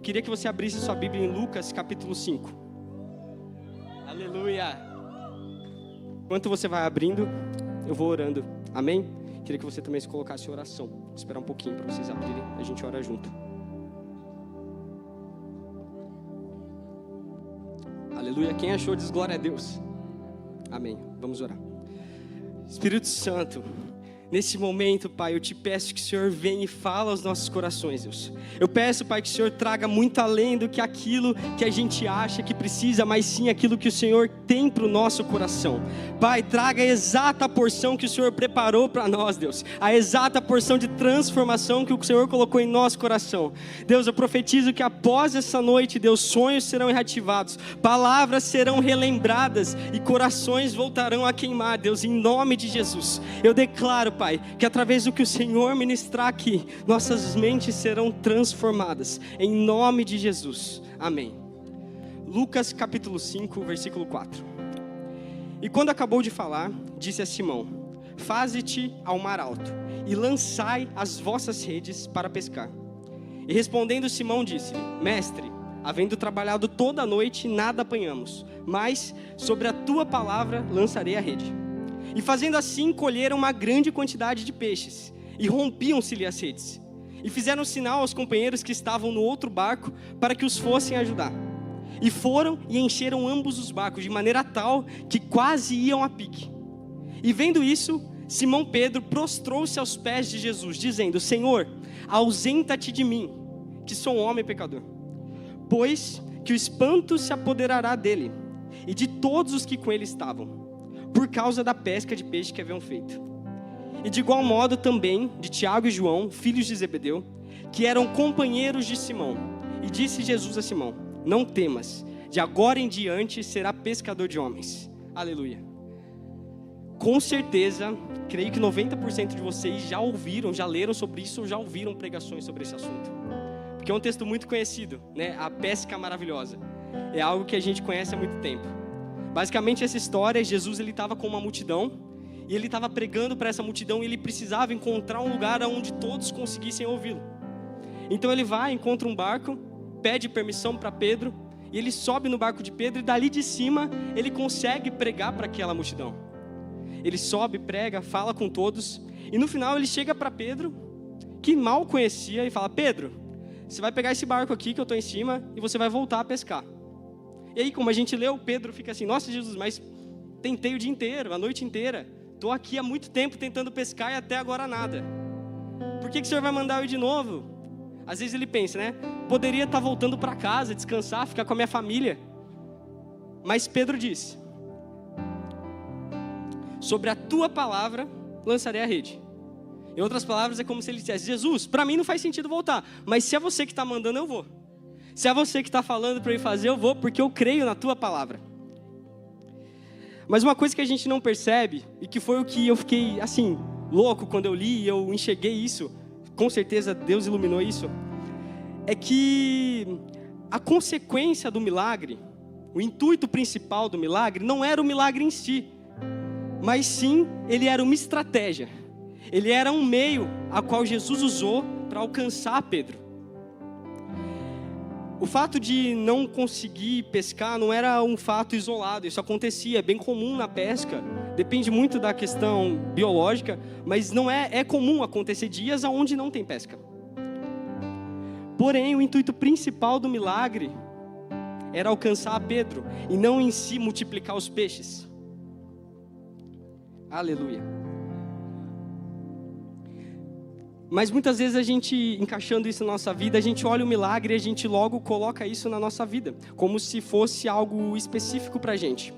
Eu queria que você abrisse sua Bíblia em Lucas capítulo 5. Aleluia! Enquanto você vai abrindo, eu vou orando. Amém? Queria que você também se colocasse em oração. Vou esperar um pouquinho para vocês abrirem, a gente ora junto. Aleluia. Quem achou diz glória a Deus. Amém. Vamos orar. Espírito Santo, nesse momento, Pai, eu te peço que o Senhor venha e fala aos nossos corações, Deus. Eu peço, Pai, que o Senhor traga muito além do que aquilo que a gente acha que precisa, mas sim aquilo que o Senhor tem para o nosso coração. Pai, traga a exata porção que o Senhor preparou para nós, Deus. A exata porção de transformação que o Senhor colocou em nosso coração. Deus, eu profetizo que após essa noite, Deus, sonhos serão reativados, palavras serão relembradas e corações voltarão a queimar, Deus, em nome de Jesus. Eu declaro, Pai, que através do que o Senhor ministrar aqui, nossas mentes serão transformadas, em nome de Jesus, amém. Lucas capítulo 5, versículo 4. E quando acabou de falar, disse a Simão: faze-te ao mar alto, e lançai as vossas redes para pescar. E respondendo Simão disse-lhe: mestre, havendo trabalhado toda a noite, nada apanhamos, mas sobre a tua palavra lançarei a rede. E fazendo assim, colheram uma grande quantidade de peixes, e rompiam-se-lhe as redes. E fizeram sinal aos companheiros que estavam no outro barco, para que os fossem ajudar. E foram e encheram ambos os barcos, de maneira tal, que quase iam a pique. E vendo isso, Simão Pedro prostrou-se aos pés de Jesus, dizendo: Senhor, ausenta-te de mim, que sou um homem pecador. Pois que o espanto se apoderará dele, e de todos os que com ele estavam, por causa da pesca de peixe que haviam feito. E de igual modo também de Tiago e João, filhos de Zebedeu, que eram companheiros de Simão. E disse Jesus a Simão: não temas, de agora em diante será pescador de homens. Aleluia. Com certeza, creio que 90% de vocês já ouviram, já leram sobre isso, ou já ouviram pregações sobre esse assunto. Porque é um texto muito conhecido, né? A pesca maravilhosa. É algo que a gente conhece há muito tempo. Basicamente essa história, Jesus ele estava com uma multidão, e ele estava pregando para essa multidão, e ele precisava encontrar um lugar onde todos conseguissem ouvi-lo. Então ele vai, encontra um barco, pede permissão para Pedro, e ele sobe no barco de Pedro, e dali de cima ele consegue pregar para aquela multidão. Ele sobe, prega, fala com todos, e no final ele chega para Pedro, que mal conhecia, e fala: Pedro, você vai pegar esse barco aqui que eu estou em cima, e você vai voltar a pescar. E aí, como a gente leu, Pedro fica assim: nossa, Jesus, mas tentei o dia inteiro, a noite inteira, estou aqui há muito tempo tentando pescar e até agora nada. Por que o Senhor vai mandar eu ir de novo? Às vezes ele pensa, né? Poderia estar voltando para casa, descansar, ficar com a minha família. Mas Pedro disse: sobre a tua palavra lançarei a rede. Em outras palavras, é como se ele dissesse: Jesus, para mim não faz sentido voltar, mas se é você que está mandando, eu vou. Se é você que está falando para eu fazer, eu vou, porque eu creio na tua palavra. Mas uma coisa que a gente não percebe, e que foi o que eu fiquei assim, louco quando eu li, e eu enxerguei isso, com certeza Deus iluminou isso, é que a consequência do milagre, o intuito principal do milagre, não era o milagre em si, mas sim, ele era uma estratégia. Ele era um meio a qual Jesus usou para alcançar Pedro. O fato de não conseguir pescar não era um fato isolado, isso acontecia, é bem comum na pesca, depende muito da questão biológica, mas não é comum acontecer dias onde não tem pesca. Porém, o intuito principal do milagre era alcançar Pedro, e não em si multiplicar os peixes. Aleluia. Mas muitas vezes a gente, encaixando isso na nossa vida, a gente olha o milagre e a gente logo coloca isso na nossa vida, como se fosse algo específico para a gente.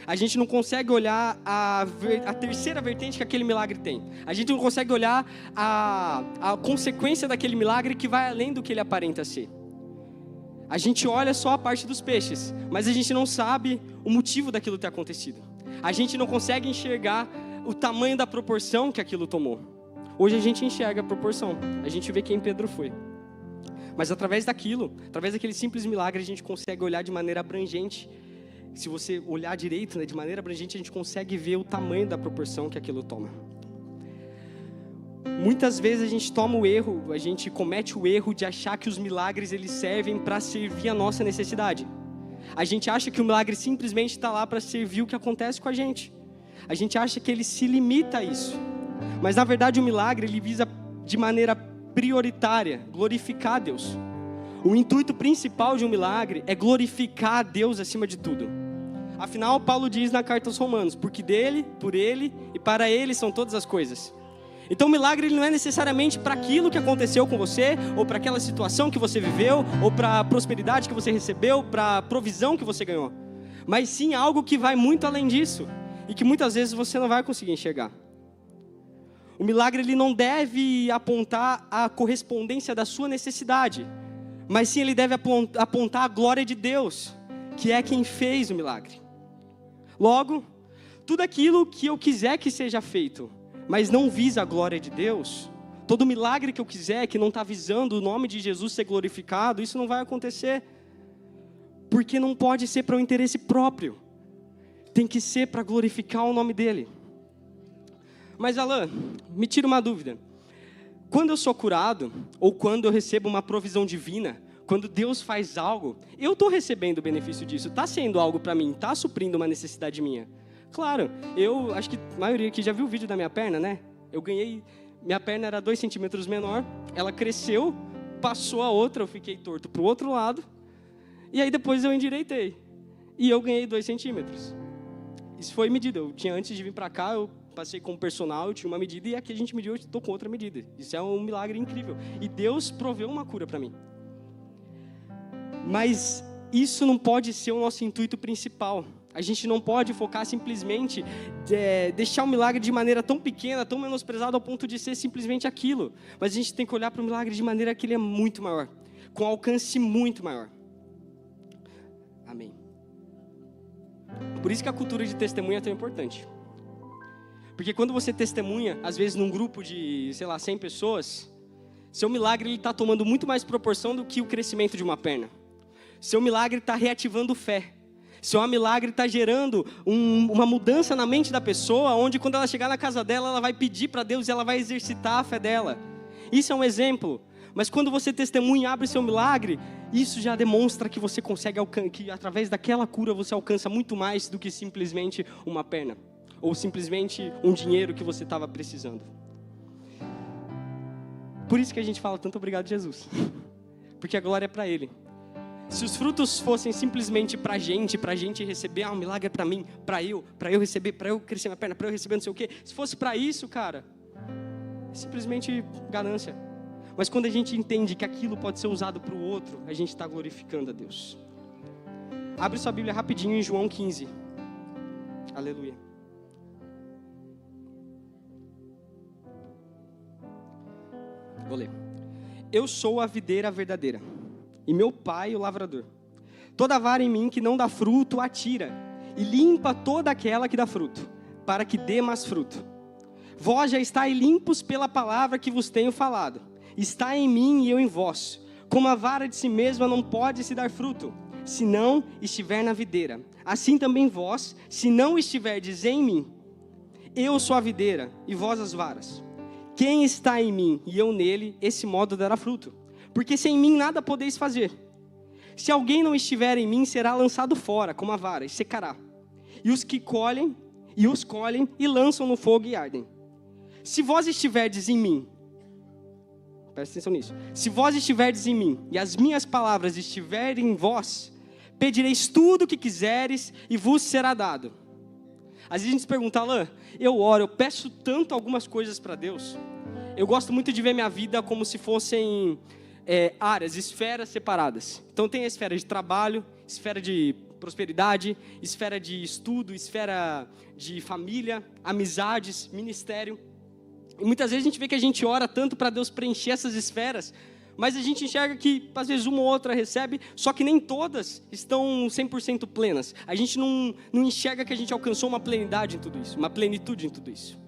A gente não consegue olhar a terceira vertente que aquele milagre tem. A gente não consegue olhar a consequência daquele milagre que vai além do que ele aparenta ser. A gente olha só a parte dos peixes, mas a gente não sabe o motivo daquilo ter acontecido. A gente não consegue enxergar o tamanho da proporção que aquilo tomou. Hoje a gente enxerga a proporção, a gente vê quem Pedro foi. Mas através daquele simples milagre, a gente consegue olhar de maneira abrangente. Se você olhar direito, né, de maneira abrangente, a gente consegue ver o tamanho da proporção que aquilo toma. muitas vezes a gente a gente comete o erro de achar que os milagres eles servem para servir a nossa necessidade. A gente acha que o milagre simplesmente está lá para servir o que acontece com a gente. A gente acha que ele se limita a isso. Mas na verdade o milagre ele visa de maneira prioritária glorificar a Deus. O intuito principal de um milagre é glorificar a Deus acima de tudo. Afinal, Paulo diz na carta aos Romanos, porque dele, por ele e para ele são todas as coisas. Então o milagre ele não é necessariamente para aquilo que aconteceu com você, ou para aquela situação que você viveu, ou para a prosperidade que você recebeu, para a provisão que você ganhou. Mas sim algo que vai muito além disso, e que muitas vezes você não vai conseguir enxergar. O milagre ele não deve apontar a correspondência da sua necessidade, mas sim ele deve apontar a glória de Deus, que é quem fez o milagre. Logo, tudo aquilo que eu quiser que seja feito, mas não visa a glória de Deus, todo milagre que eu quiser, que não está visando o nome de Jesus ser glorificado, isso não vai acontecer, porque não pode ser para o interesse próprio, tem que ser para glorificar o nome dEle. Mas Alan, me tira uma dúvida, quando eu sou curado, ou quando eu recebo uma provisão divina, quando Deus faz algo, eu estou recebendo o benefício disso, está sendo algo para mim, está suprindo uma necessidade minha. Claro, eu acho que a maioria aqui já viu o vídeo da minha perna, né? Minha perna era 2 centímetros menor, ela cresceu, passou a outra, eu fiquei torto para o outro lado, e aí depois eu endireitei, e eu ganhei 2 centímetros. Isso foi medida, antes de vir para cá, eu passei com o personal, eu tinha uma medida, e aqui a gente mediu, eu estou com outra medida. Isso é um milagre incrível, e Deus proveu uma cura para mim. Mas isso não pode ser o nosso intuito principal. A gente não pode focar simplesmente, deixar o milagre de maneira tão pequena, tão menosprezado ao ponto de ser simplesmente aquilo. Mas a gente tem que olhar para o milagre de maneira que ele é muito maior, com alcance muito maior. Amém. Por isso que a cultura de testemunha é tão importante. Porque quando você testemunha, às vezes num grupo de, 100 pessoas, seu milagre está tomando muito mais proporção do que o crescimento de uma perna. Seu milagre está reativando fé. Seu milagre está gerando uma mudança na mente da pessoa, onde quando ela chegar na casa dela, ela vai pedir para Deus e ela vai exercitar a fé dela. Isso é um exemplo. Mas quando você testemunha e abre seu milagre, isso já demonstra que você consegue, que através daquela cura você alcança muito mais do que simplesmente uma perna. Ou simplesmente um dinheiro que você estava precisando. Por isso que a gente fala tanto obrigado, Jesus. Porque a glória é para Ele. Se os frutos fossem simplesmente para a gente receber, um milagre é para mim, para eu receber, para eu crescer minha perna, para eu receber não sei o quê. Se fosse para isso, cara, é simplesmente ganância. Mas quando a gente entende que aquilo pode ser usado para o outro, a gente está glorificando a Deus. Abre sua Bíblia rapidinho em João 15. Aleluia. Vou ler. Eu sou a videira verdadeira, e meu pai o lavrador. Toda vara em mim que não dá fruto, atira, e limpa toda aquela que dá fruto, para que dê mais fruto. Vós já estáis limpos pela palavra que vos tenho falado. Está em mim e eu em vós. Como a vara de si mesma não pode se dar fruto, se não estiver na videira. Assim também vós, se não estiverdes em mim, eu sou a videira, e vós as varas. Quem está em mim e eu nele, esse modo dará fruto. Porque sem mim nada podeis fazer. Se alguém não estiver em mim, será lançado fora, como a vara, e secará. E os colhem e lançam no fogo e ardem. Se vós estiverdes em mim, presta atenção nisso. Se vós estiverdes em mim, e as minhas palavras estiverem em vós, pedireis tudo o que quiseres, e vos será dado. Às vezes a gente se pergunta, Alan, eu oro, eu peço tanto algumas coisas para Deus. Eu gosto muito de ver minha vida como se fossem áreas, esferas separadas. Então tem a esfera de trabalho, esfera de prosperidade, esfera de estudo, esfera de família, amizades, ministério. E muitas vezes a gente vê que a gente ora tanto para Deus preencher essas esferas, mas a gente enxerga que às vezes uma ou outra recebe, só que nem todas estão 100% plenas. A gente não enxerga que a gente alcançou uma plenitude em tudo isso, uma plenitude em tudo isso.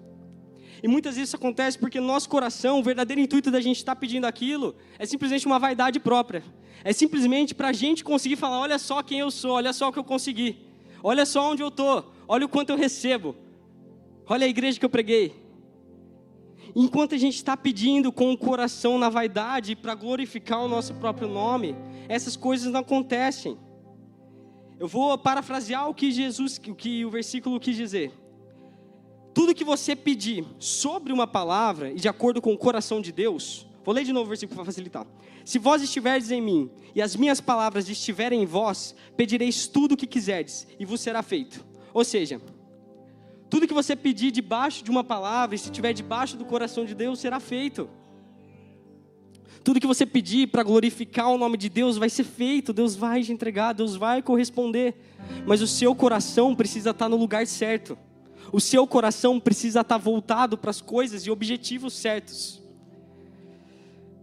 E muitas vezes isso acontece porque no nosso coração, o verdadeiro intuito da gente estar pedindo aquilo é simplesmente uma vaidade própria. É simplesmente para a gente conseguir falar, olha só quem eu sou, olha só o que eu consegui. Olha só onde eu estou, olha o quanto eu recebo. Olha a igreja que eu preguei. Enquanto a gente está pedindo com o coração na vaidade para glorificar o nosso próprio nome, essas coisas não acontecem. Eu vou parafrasear o que o versículo quis dizer. Tudo que você pedir sobre uma palavra e de acordo com o coração de Deus, vou ler de novo o versículo para facilitar. Se vós estiverdes em mim e as minhas palavras estiverem em vós, pedireis tudo o que quiserdes e vos será feito. Ou seja, tudo que você pedir debaixo de uma palavra, e se estiver debaixo do coração de Deus, será feito. Tudo que você pedir para glorificar o nome de Deus vai ser feito. Deus vai te entregar, Deus vai corresponder. Mas o seu coração precisa estar no lugar certo. O seu coração precisa estar voltado para as coisas e objetivos certos.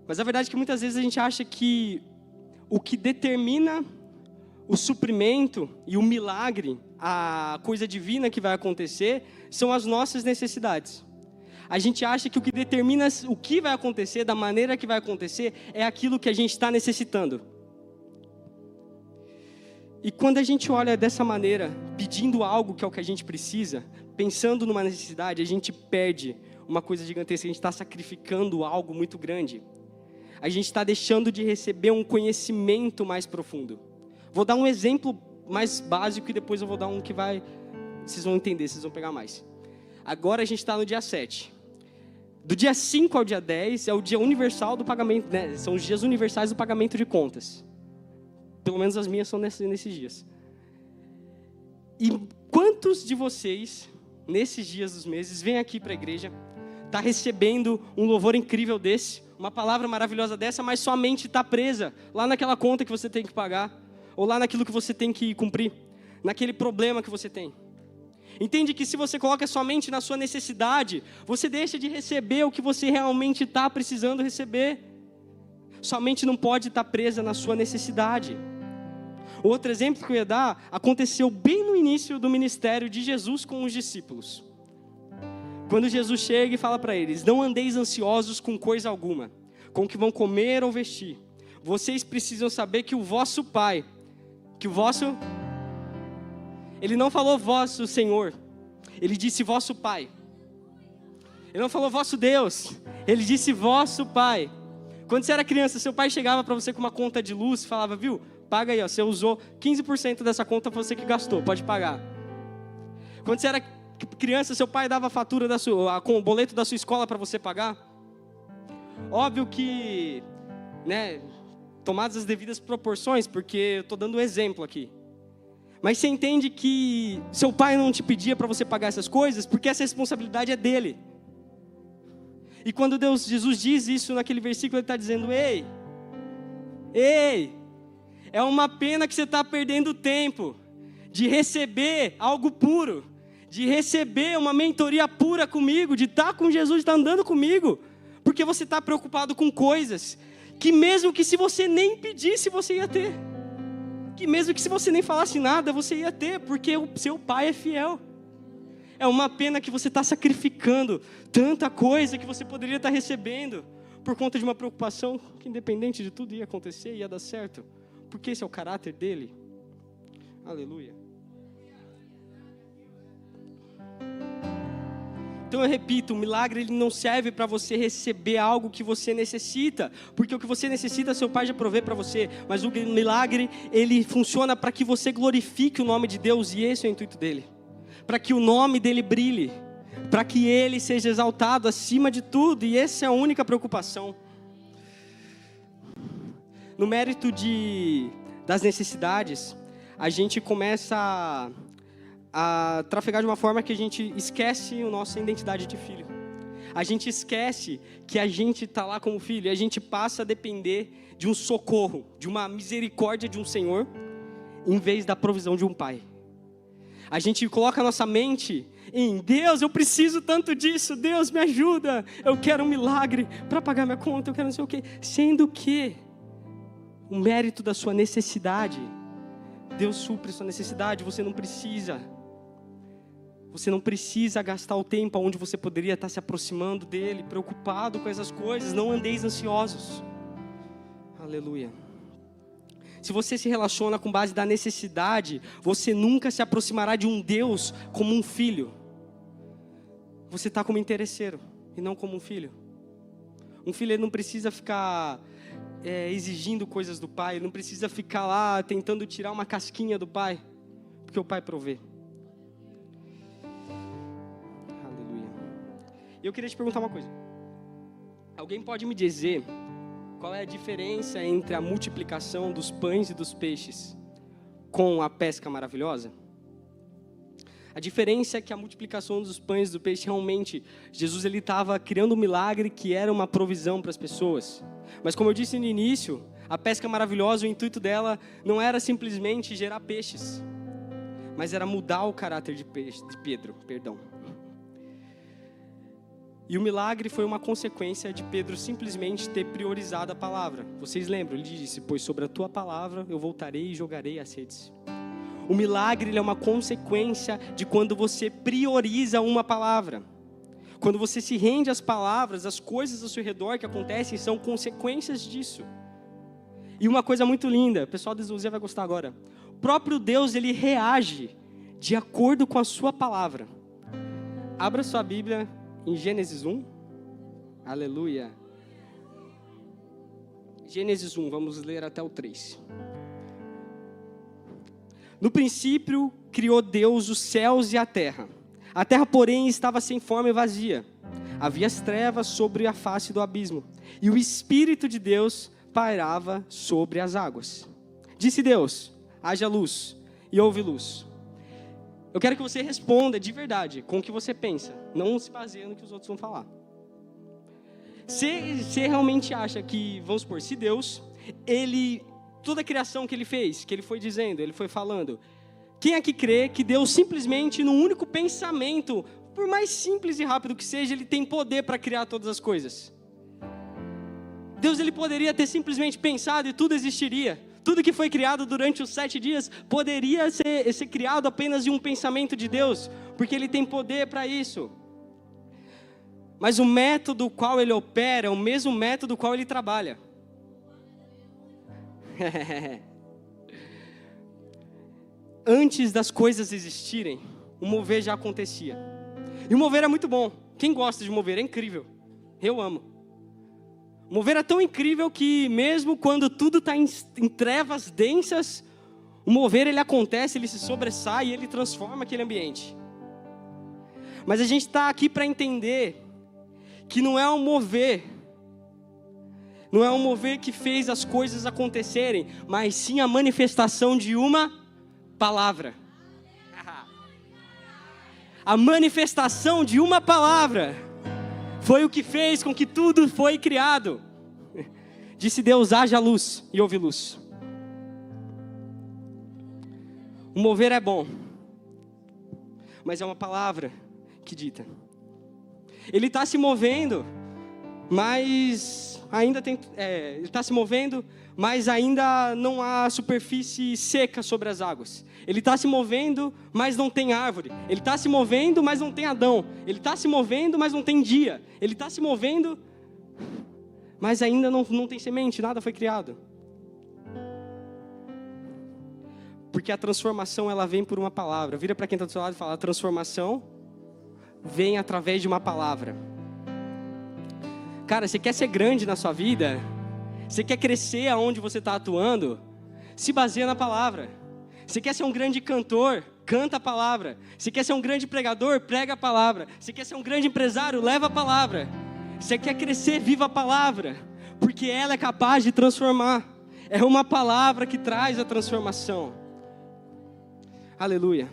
Mas a verdade é que muitas vezes a gente acha que o que determina o suprimento e o milagre, a coisa divina que vai acontecer, são as nossas necessidades. A gente acha que o que determina o que vai acontecer, da maneira que vai acontecer, é aquilo que a gente está necessitando. E quando a gente olha dessa maneira, pedindo algo que é o que a gente precisa, pensando numa necessidade, a gente perde uma coisa gigantesca, a gente está sacrificando algo muito grande. A gente está deixando de receber um conhecimento mais profundo. Vou dar um exemplo mais básico e depois eu vou dar um que vai... Vocês vão entender, vocês vão pegar mais. Agora a gente está no dia 7. Do dia 5 ao dia 10 é o dia universal do pagamento, né? São os dias universais do pagamento de contas. Pelo menos as minhas são nesses dias. E quantos de vocês, nesses dias dos meses, vêm aqui para a igreja, está recebendo um louvor incrível desse, uma palavra maravilhosa dessa, mas sua mente está presa lá naquela conta que você tem que pagar, ou lá naquilo que você tem que cumprir, naquele problema que você tem. Entende que se você coloca sua mente na sua necessidade, você deixa de receber o que você realmente está precisando receber. Sua mente não pode estar presa na sua necessidade. Outro exemplo que eu ia dar, aconteceu bem no início do ministério de Jesus com os discípulos. Quando Jesus chega e fala para eles, não andeis ansiosos com coisa alguma, com o que vão comer ou vestir. Vocês precisam saber que o vosso Pai, Ele não falou vosso Senhor, Ele disse vosso Pai. Ele não falou vosso Deus, Ele disse vosso Pai. Quando você era criança, seu pai chegava para você com uma conta de luz e falava, viu, paga aí, ó, você usou 15% dessa conta, foi você que gastou, pode pagar. Quando você era criança, seu pai dava a fatura com o boleto da sua escola para você pagar. Óbvio que, né, tomadas as devidas proporções, porque eu estou dando um exemplo aqui. Mas você entende que seu pai não te pedia para você pagar essas coisas, porque essa responsabilidade é dele. E quando Jesus diz isso naquele versículo, Ele está dizendo, ei, é uma pena que você está perdendo tempo de receber algo puro, de receber uma mentoria pura comigo, de estar com Jesus, de estar andando comigo, porque você está preocupado com coisas que mesmo que se você nem pedisse, você ia ter. Que mesmo que se você nem falasse nada, você ia ter, porque o seu Pai é fiel. É uma pena que você está sacrificando tanta coisa que você poderia estar recebendo por conta de uma preocupação que independente de tudo ia acontecer, ia dar certo. Porque esse é o caráter dele. Aleluia. Então eu repito, o milagre ele não serve para você receber algo que você necessita, porque o que você necessita seu Pai já provê para você, mas o milagre ele funciona para que você glorifique o nome de Deus e esse é o intuito dele, para que o nome dele brilhe, para que ele seja exaltado acima de tudo e essa é a única preocupação. No mérito das necessidades, a gente começa a trafegar de uma forma que a gente esquece a nossa identidade de filho. A gente esquece que a gente está lá como filho e a gente passa a depender de um socorro, de uma misericórdia de um Senhor, em vez da provisão de um pai. A gente coloca a nossa mente em Deus, eu preciso tanto disso, Deus me ajuda, eu quero um milagre para pagar minha conta, eu quero não sei o quê. Sendo que o mérito da sua necessidade, Deus supre sua necessidade, você não precisa gastar o tempo onde você poderia estar se aproximando dele, preocupado com essas coisas, não andeis ansiosos. Aleluia. Se você se relaciona com base da necessidade, você nunca se aproximará de um Deus como um filho. Você está como interesseiro. e não como um filho. Um filho ele não precisa ficar exigindo coisas do pai, ele não precisa ficar lá tentando tirar uma casquinha do pai, porque o pai provê. Aleluia. E eu queria te perguntar uma coisa. Alguém pode me dizer qual é a diferença entre a multiplicação dos pães e dos peixes com a pesca maravilhosa? A diferença é que a multiplicação dos pães e do peixe, realmente, Jesus ele estava criando um milagre que era uma provisão para as pessoas. Mas como eu disse no início, a pesca maravilhosa, o intuito dela não era simplesmente gerar peixes, mas era mudar o caráter de Pedro. E o milagre foi uma consequência de Pedro simplesmente ter priorizado a palavra. Vocês lembram? Ele disse, pois sobre a tua palavra eu voltarei e jogarei as redes. O milagre ele é uma consequência de quando você prioriza uma palavra. Quando você se rende às palavras, as coisas ao seu redor que acontecem são consequências disso. E uma coisa muito linda, o pessoal da Exousia vai gostar agora. O próprio Deus, ele reage de acordo com a sua palavra. Abra sua Bíblia em Gênesis 1. Aleluia. Gênesis 1, vamos ler até o 3. No princípio, criou Deus os céus e a terra. A terra, porém, estava sem forma e vazia. Havia as trevas sobre a face do abismo. E o Espírito de Deus pairava sobre as águas. Disse Deus, haja luz, e houve luz. Eu quero que você responda de verdade, com o que você pensa. Não se baseie no que os outros vão falar. Você realmente acha que, vamos supor, se Deus, toda a criação que ele fez, que ele foi dizendo, ele foi falando, quem aqui crê que Deus simplesmente, num único pensamento, por mais simples e rápido que seja, ele tem poder para criar todas as coisas? Deus ele poderia ter simplesmente pensado e tudo existiria. Tudo que foi criado durante os 7 dias poderia ser criado apenas em um pensamento de Deus, porque ele tem poder para isso. Mas o método qual ele opera é o mesmo método qual ele trabalha. Antes das coisas existirem, o mover já acontecia. E o mover é muito bom. Quem gosta de mover? É incrível. Eu amo. O mover é tão incrível que mesmo quando tudo está em trevas densas, o mover ele acontece, ele se sobressai e ele transforma aquele ambiente. Mas a gente está aqui para entender que não é um mover que fez as coisas acontecerem, mas sim a manifestação de uma palavra. A manifestação de uma palavra foi o que fez com que tudo foi criado. Disse Deus, haja luz, e houve luz. O mover é bom, mas é uma palavra que dita. Ele está se movendo, mas ainda ele está se movendo, mas ainda não há superfície seca sobre as águas. Ele está se movendo, mas não tem árvore. Ele está se movendo, mas não tem Adão. Ele está se movendo, mas não tem dia. Ele está se movendo, mas ainda não tem semente, nada foi criado. Porque a transformação, ela vem por uma palavra. Vira para quem está do seu lado e fala, a transformação vem através de uma palavra. Cara, você quer ser grande na sua vida? Você quer crescer aonde você está atuando? Se baseia na palavra. Você quer ser um grande cantor? Canta a palavra. Você quer ser um grande pregador? Prega a palavra. Você quer ser um grande empresário? Leva a palavra. Você quer crescer? Viva a palavra. Porque ela é capaz de transformar. É uma palavra que traz a transformação. Aleluia.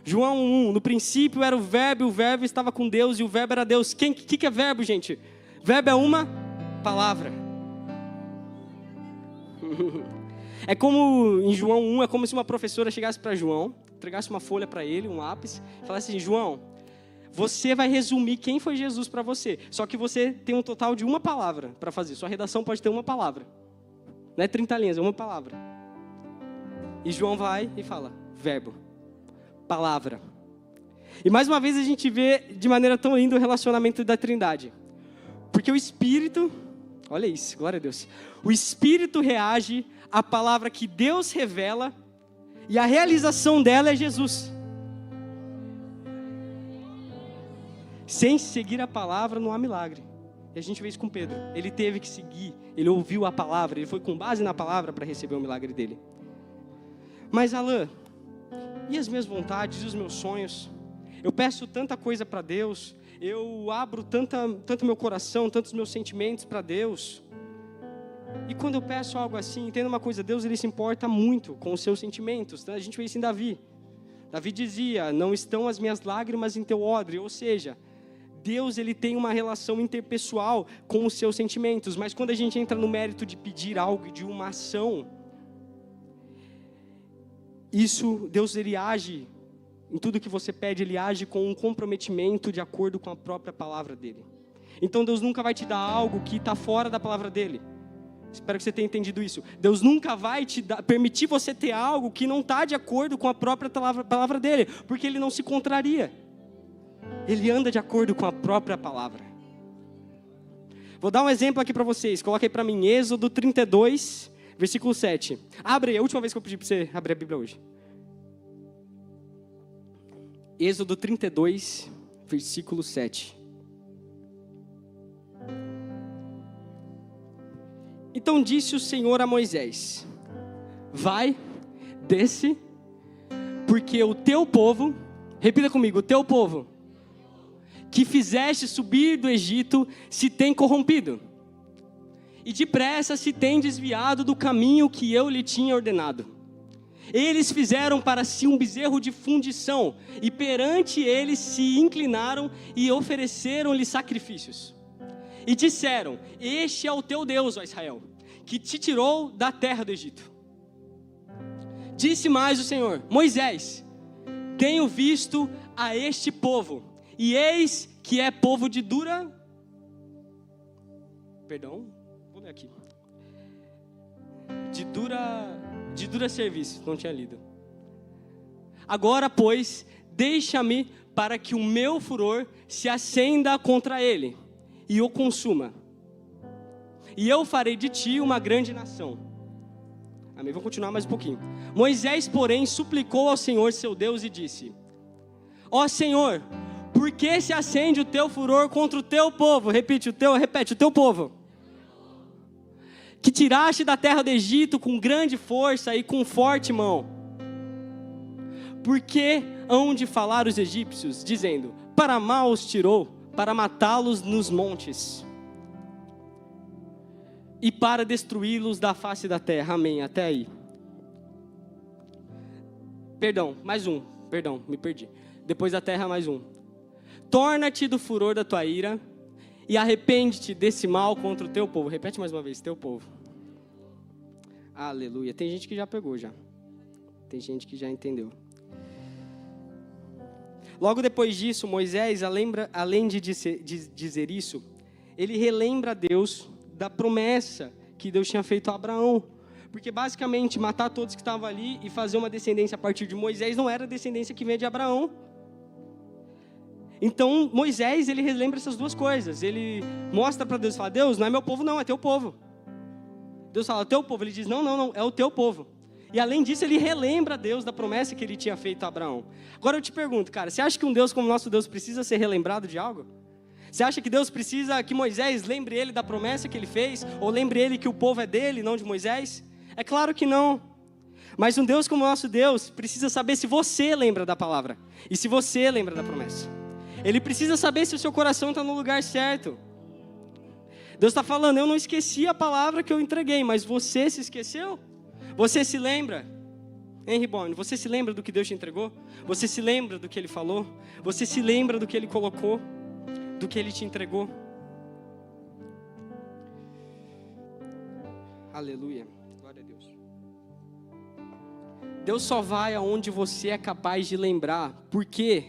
João 1, no princípio era o verbo estava com Deus e o verbo era Deus. O que é verbo, gente? Verbo é uma palavra. É como em João 1, é como se uma professora chegasse para João, entregasse uma folha para ele, um lápis, e falasse assim, João, você vai resumir quem foi Jesus para você, só que você tem um total de uma palavra para fazer, sua redação pode ter uma palavra, não é 30 linhas, é uma palavra. E João vai e fala, verbo, palavra. E mais uma vez a gente vê de maneira tão linda o relacionamento da Trindade, porque o Espírito, olha isso, glória a Deus, o Espírito reage à palavra que Deus revela e a realização dela é Jesus. Sem seguir a palavra não há milagre. E a gente vê isso com Pedro. Ele teve que seguir, ele ouviu a palavra, ele foi com base na palavra para receber o milagre dele. Mas Alan, e as minhas vontades, e os meus sonhos? Eu peço tanta coisa para Deus, eu abro tanto meu coração, tantos meus sentimentos para Deus. E quando eu peço algo assim, entenda uma coisa, Deus ele se importa muito com os seus sentimentos. A gente vê isso em Davi. Davi dizia, não estão as minhas lágrimas em teu odre, ou seja, Deus ele tem uma relação interpessoal com os seus sentimentos, mas quando a gente entra no mérito de pedir algo, de uma ação, isso, Deus ele age, em tudo que você pede, ele age com um comprometimento de acordo com a própria palavra dele. Então Deus nunca vai te dar algo que está fora da palavra dele. Espero que você tenha entendido isso. Deus nunca vai permitir você ter algo que não está de acordo com a própria palavra dele, porque ele não se contraria. Ele anda de acordo com a própria palavra. Vou dar um exemplo aqui para vocês. Coloca aí para mim, Êxodo 32, versículo 7. Abre aí, a última vez que eu pedi para você abrir a Bíblia hoje. Êxodo 32, versículo 7. Então disse o Senhor a Moisés: vai, desce, porque o teu povo, repita comigo, o teu povo, que fizeste subir do Egito, se tem corrompido, e depressa se tem desviado do caminho que eu lhe tinha ordenado. Eles fizeram para si um bezerro de fundição, e perante eles se inclinaram e ofereceram-lhe sacrifícios. E disseram: este é o teu Deus, ó Israel, que te tirou da terra do Egito. Disse mais o Senhor: Moisés, tenho visto a este povo, e eis que é povo de dura... Perdão, vou ler aqui. De dura serviço, não tinha lido. Agora, pois, deixa-me para que o meu furor se acenda contra ele e o consuma. E eu farei de ti uma grande nação. Amém, vou continuar mais um pouquinho. Moisés, porém, suplicou ao Senhor seu Deus e disse: ó Senhor, por que se acende o teu furor contra o teu povo? Repete, o teu povo. Que tiraste da terra do Egito com grande força e com forte mão. Porque hão de falar os egípcios, dizendo: para mal os tirou, para matá-los nos montes, e para destruí-los da face da terra. Amém, até aí. Me perdi. Depois da terra, mais um. Torna-te do furor da tua ira, e arrepende-te desse mal contra o teu povo. Repete mais uma vez, teu povo. Aleluia. Tem gente que já pegou já. Tem gente que já entendeu. Logo depois disso, Moisés, além de dizer isso, ele relembra a Deus da promessa que Deus tinha feito a Abraão. Porque basicamente matar todos que estavam ali e fazer uma descendência a partir de Moisés não era a descendência que veio de Abraão. Então Moisés, ele relembra essas duas coisas. Ele mostra para Deus, fala: Deus, não é meu povo não, é teu povo. Deus fala: teu povo. Ele diz: não, é o teu povo. E além disso, ele relembra a Deus da promessa que ele tinha feito a Abraão. Agora eu te pergunto, cara, você acha que um Deus como o nosso Deus precisa ser relembrado de algo? Você acha que Deus precisa que Moisés lembre ele da promessa que ele fez? Ou lembre ele que o povo é dele, não de Moisés? É claro que não. Mas um Deus como o nosso Deus precisa saber se você lembra da palavra. E se você lembra da promessa. Ele precisa saber se o seu coração está no lugar certo. Deus está falando: eu não esqueci a palavra que eu entreguei, mas você se esqueceu? Você se lembra? Hein, Reborn? Você se lembra do que Deus te entregou? Você se lembra do que Ele falou? Você se lembra do que Ele colocou? Do que Ele te entregou? Aleluia. Glória a Deus. Deus só vai aonde você é capaz de lembrar. Por quê?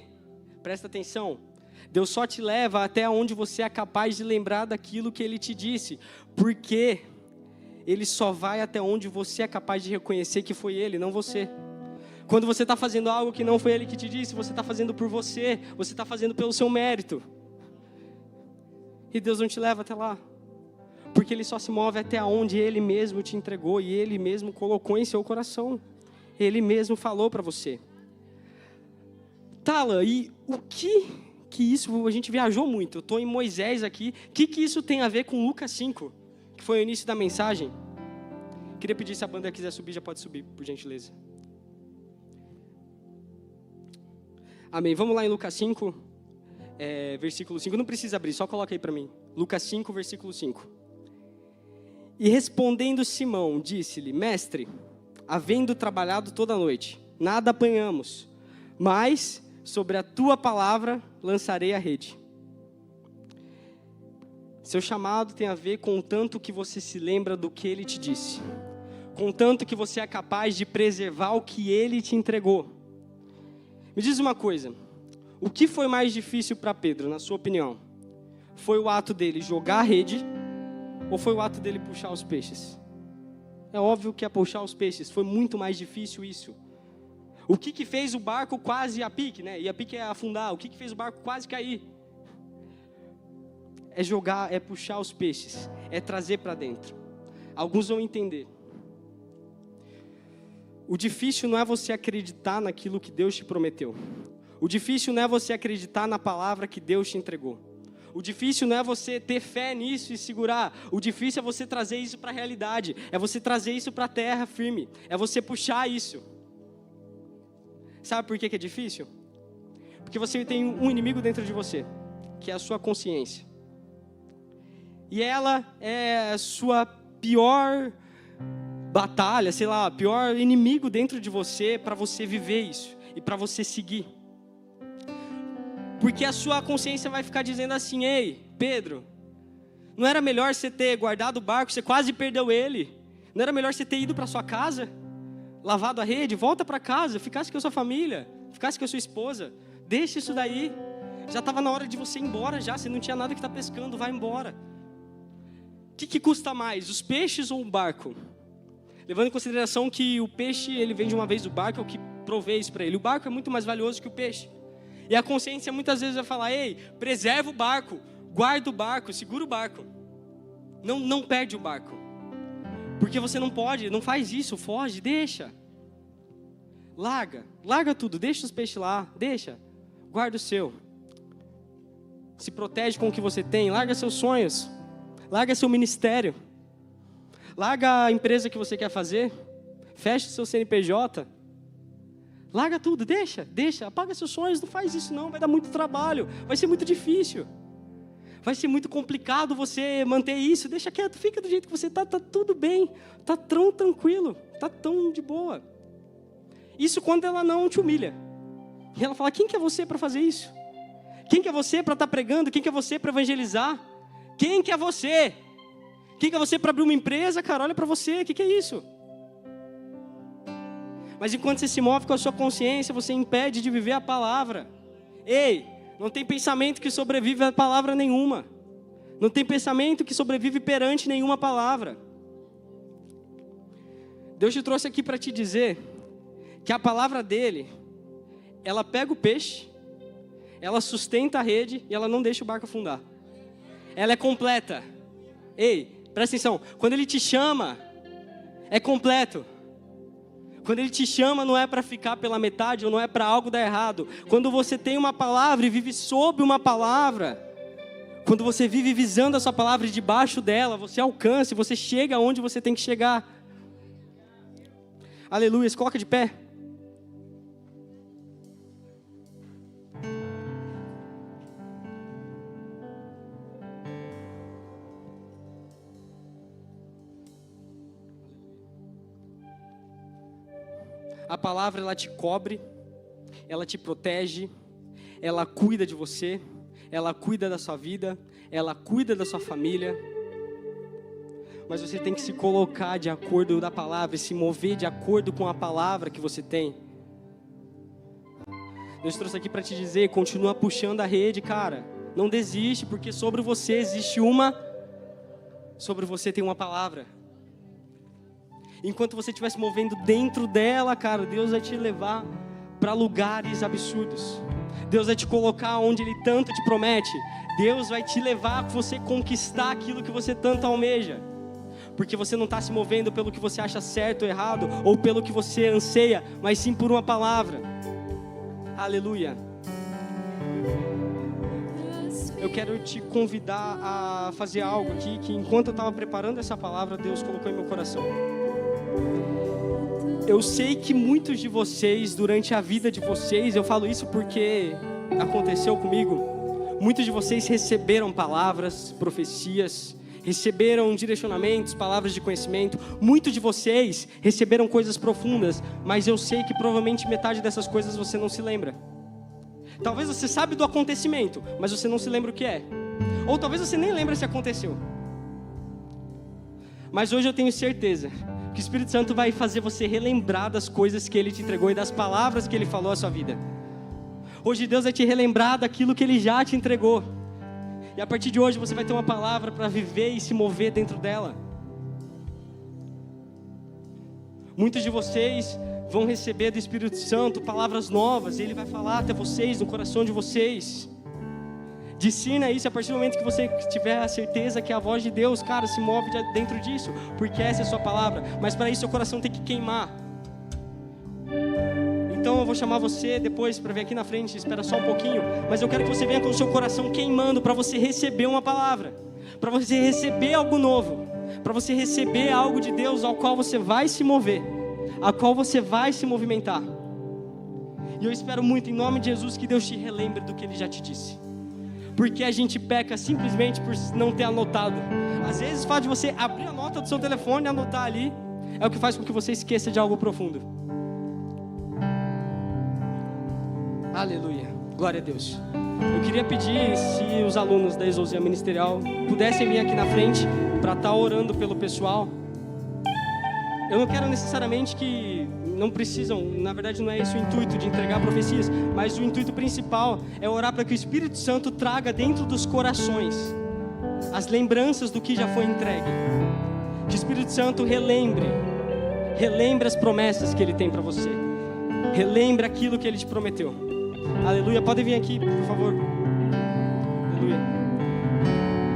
Presta atenção. Deus só te leva até onde você é capaz de lembrar daquilo que Ele te disse. Porque Ele só vai até onde você é capaz de reconhecer que foi Ele, não você. Quando você está fazendo algo que não foi Ele que te disse, você está fazendo por você está fazendo pelo seu mérito. E Deus não te leva até lá. Porque Ele só se move até onde Ele mesmo te entregou e Ele mesmo colocou em seu coração. Ele mesmo falou para você. Tala, e o que que isso, a gente viajou muito. Eu estou em Moisés aqui. O que isso tem a ver com Lucas 5? Que foi o início da mensagem. Queria pedir, se a banda quiser subir, já pode subir, por gentileza. Amém. Vamos lá em Lucas 5, versículo 5. Não precisa abrir, só coloca aí para mim. Lucas 5, versículo 5. E respondendo Simão, disse-lhe: Mestre, havendo trabalhado toda a noite, nada apanhamos, mas sobre a tua palavra lançarei a rede. Seu chamado tem a ver com o tanto que você se lembra do que ele te disse, com o tanto que você é capaz de preservar o que ele te entregou. Me diz uma coisa, o que foi mais difícil para Pedro, na sua opinião? Foi o ato dele jogar a rede ou foi o ato dele puxar os peixes? É óbvio que é puxar os peixes, foi muito mais difícil isso. O que fez o barco quase ir a pique, né? E a pique é afundar. O que fez o barco quase cair? É jogar, é puxar os peixes, é trazer para dentro. Alguns vão entender. O difícil não é você acreditar naquilo que Deus te prometeu. O difícil não é você acreditar na palavra que Deus te entregou. O difícil não é você ter fé nisso e segurar. O difícil é você trazer isso para a realidade. É você trazer isso para a terra firme. É você puxar isso. Sabe por que é difícil? Porque você tem um inimigo dentro de você, que é a sua consciência. E ela é a sua pior batalha, sei lá, pior inimigo dentro de você para você viver isso e para você seguir. Porque a sua consciência vai ficar dizendo assim: ei, Pedro, não era melhor você ter guardado o barco, você quase perdeu ele? Não era melhor você ter ido para sua casa, lavado a rede, volta para casa, ficasse com a sua família, ficasse com a sua esposa, deixa isso daí, já estava na hora de você ir embora já, você não tinha nada que está pescando, vai embora. O que custa mais, os peixes ou o barco? Levando em consideração que o peixe, ele vem de uma vez do barco, é o que provê isso para ele. O barco é muito mais valioso que o peixe. E a consciência muitas vezes vai falar: ei, preserva o barco, guarda o barco, segura o barco. Não perde o barco. Porque você não pode, não faz isso, foge, deixa. Larga tudo, deixa os peixes lá, deixa. Guarda o seu. Se protege com o que você tem, larga seus sonhos. Larga seu ministério. Larga a empresa que você quer fazer. Fecha o seu CNPJ. Larga tudo, deixa. Apaga seus sonhos, não faz isso não, vai dar muito trabalho. Vai ser muito difícil. Vai ser muito complicado você manter isso. Deixa quieto, fica do jeito que você está, tá tudo bem. Tá tão tranquilo, tá tão de boa. Isso quando ela não te humilha. E ela fala: quem que é você para fazer isso? Quem que é você para estar pregando? Quem que é você para evangelizar? Quem que é você? Quem que é você para abrir uma empresa? Cara, olha para você, o que é isso? Mas enquanto você se move com a sua consciência, você impede de viver a palavra. Ei, não tem pensamento que sobrevive a palavra nenhuma. Não tem pensamento que sobrevive perante nenhuma palavra. Deus te trouxe aqui para te dizer que a palavra dele, ela pega o peixe, ela sustenta a rede e ela não deixa o barco afundar. Ela é completa. Ei, presta atenção. Quando ele te chama, é completo. Quando ele te chama, não é para ficar pela metade ou não é para algo dar errado. Quando você tem uma palavra e vive sob uma palavra, quando você vive visando a sua palavra e debaixo dela, você alcança, você chega onde você tem que chegar. Aleluia, se coloca de pé. A palavra, ela te cobre, ela te protege, ela cuida de você, ela cuida da sua vida, ela cuida da sua família. Mas você tem que se colocar de acordo da palavra, se mover de acordo com a palavra que você tem. Deus trouxe aqui para te dizer: continua puxando a rede, cara. Não desiste, porque sobre você existe sobre você tem uma palavra. Enquanto você estiver se movendo dentro dela, cara, Deus vai te levar para lugares absurdos. Deus vai te colocar onde Ele tanto te promete. Deus vai te levar a você conquistar aquilo que você tanto almeja. Porque você não está se movendo pelo que você acha certo ou errado, ou pelo que você anseia, mas sim por uma palavra. Aleluia. eu quero te convidar a fazer algo aqui que enquanto eu estava preparando essa palavra, Deus colocou em meu coração. Eu sei que muitos de vocês, durante a vida de vocês, eu falo isso porque aconteceu comigo, muitos de vocês receberam palavras, profecias, receberam direcionamentos, palavras de conhecimento. Muitos de vocês receberam coisas profundas, mas eu sei que provavelmente metade dessas coisas você não se lembra. Talvez você sabe do acontecimento, mas você não se lembra o que é. Ou talvez você nem lembra se aconteceu. Mas hoje eu tenho certeza que o Espírito Santo vai fazer você relembrar das coisas que Ele te entregou e das palavras que Ele falou à sua vida. Hoje Deus vai te relembrar daquilo que Ele já te entregou. E a partir de hoje você vai ter uma palavra para viver e se mover dentro dela. Muitos de vocês vão receber do Espírito Santo palavras novas. E Ele vai falar até vocês, no coração de vocês. Discirna isso a partir do momento que você tiver a certeza que a voz de Deus, cara, se move dentro disso. Porque essa é a sua palavra. Mas para isso seu coração tem que queimar. Então eu vou chamar você depois para vir aqui na frente, espera só um pouquinho. Mas eu quero que você venha com o seu coração queimando para você receber uma palavra. Para você receber algo novo. Para você receber algo de Deus ao qual você vai se mover. A qual você vai se movimentar. E eu espero muito, em nome de Jesus, que Deus te relembre do que Ele já te disse. Porque a gente peca simplesmente por não ter anotado. Às vezes o fato de você abrir a nota do seu telefone e anotar ali é o que faz com que você esqueça de algo profundo. Aleluia, glória a Deus. Eu queria pedir se os alunos da Exousia Ministerial pudessem vir aqui na frente para estar orando pelo pessoal. Eu não quero necessariamente que não precisam, na verdade não é esse o intuito de entregar profecias, mas o intuito principal é orar para que o Espírito Santo traga dentro dos corações as lembranças do que já foi entregue. Que o Espírito Santo relembre as promessas que Ele tem para você. Relembre aquilo que Ele te prometeu. Aleluia, podem vir aqui, por favor. Aleluia.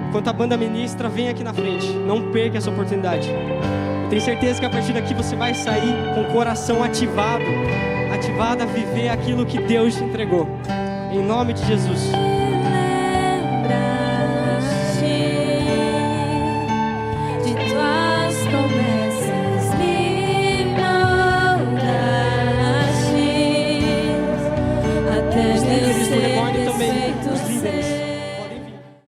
Enquanto a banda ministra, vem aqui na frente. Não perca essa oportunidade. Eu tenho certeza que a partir daqui você vai sair com o coração ativado a viver aquilo que Deus te entregou. Em nome de Jesus.